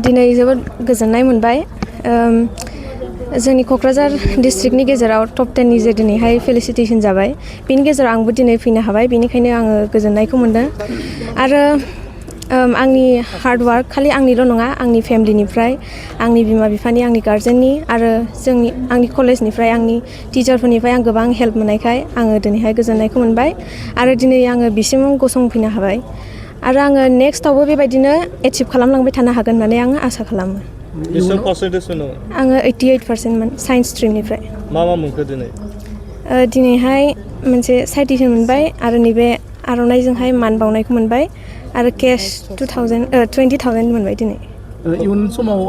दिनै जोबोद गोजोननाय मोनबाय जोंनि क'क्राझार डिस्ट्रिक्टनि गेजेराव टप 10 नि जे दिनैहाय फेलिसिटेसन जाबाय बेनि गेजेराव आंबो दिनै फैनो हाबाय बेनिखायनो आङो गोजोननायखौ मोनदों आरो आंनि हार्ड वार्क खालि आंनिल' नङा आंनि फेमिलिनिफ्राय आंनि बिमा बिफानि आंनि गार्जेननि आरो आंनि कलेजनिफ्राय आंनि टिचारफोरनिफ्राय आं गोबां हेल्प मोननायखाय आङो दिनैहाय गोजोननायखौ मोनबाय आरो दिनै आङो बिसिम गसंफैनो हाबाय आरो आङो नेक्स्टआवबो बेबायदिनो एचिभ खालामलांबाय थानो हागोन होननानै आङो आसा खालामो आङो 88% मोन साइन्स स्ट्रिमनिफ्राय मा मोनखो दिनै दिनैहाय मोनसे साइटेसन मोनबाय आरो नैबे आर'नाइजोंहाय मान बावनायखौ मोनबाय आरो केश 20,000 मोनबाय दिनै इयुन समाव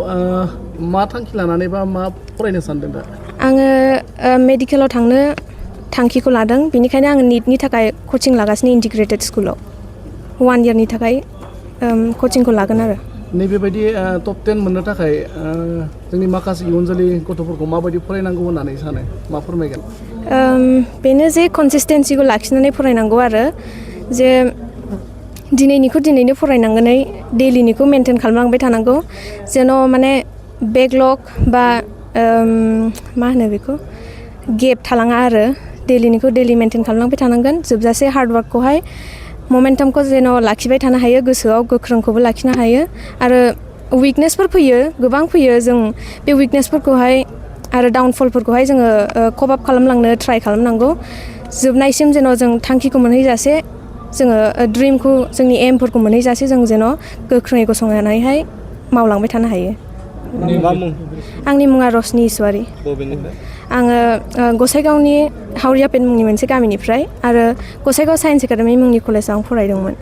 मा थांखि लानानै बा मा फरायनो सानदों दा आङो मेडिकेलाव थांनो थांखिखौ लादों बेनिखायनो आङो नीटनि थाखाय कचिं लागासिनो इन्टिग्रेटेड स्कुलाव 1 इयारनि थाखाय कचिंखौ लागोन आरो नैबेबायदि टप 10 मोननो थाखाय जोंनि माखासे इयुन जोलै गथ'फोरखौ माबायदि फरायनांगौ होननानै सानो मा फोरमायगोन बेनो जे कनसिस्टेन्सिखौ लाखिनानै फरायनांगौ आरो जे दिनैनिखौ दिनैनो फरायनांगोनै डेलिनिखौ मेनटेन खालामलांबाय थानांगौ जेन' माने बेकलग बा मा होनो बेखौ गेप थालाङा आरो डेलिनिखौ डेलि मेनटेन खालामलांबाय थानांगोन जोबजासे हार्डवार्कखौहाय मोमेन्टामखौ जेन' लाखिबाय थानो हायो गोसोआव गोख्रोंखौबो लाखिनो हायो आरो उइकनेसफोर फैयो गोबां फैयो जों बे उइकनेसफोरखौहाय आरो डाउनफलफोरखौहाय जोङो कप आप खालामलांनो ट्राइ खालामनांगौ जोबनायसिम जेन' जों थांखिखौ मोनहैजासे जोङो ड्रिमखौ जोंनि एमफोरखौ मोनहैजासे जों जेन' गोख्रोङै गसंनानैहाय मावलांबाय थानो हायो आंनि मुङा रसन इसव आङो गसाइगावनि हावरियापेट मुंनि मोनसे गामिनिफ्राय आरो गसाइगाव साइन्स एकाडेमि मुंनि कलेजाव आं फरायदोंमोन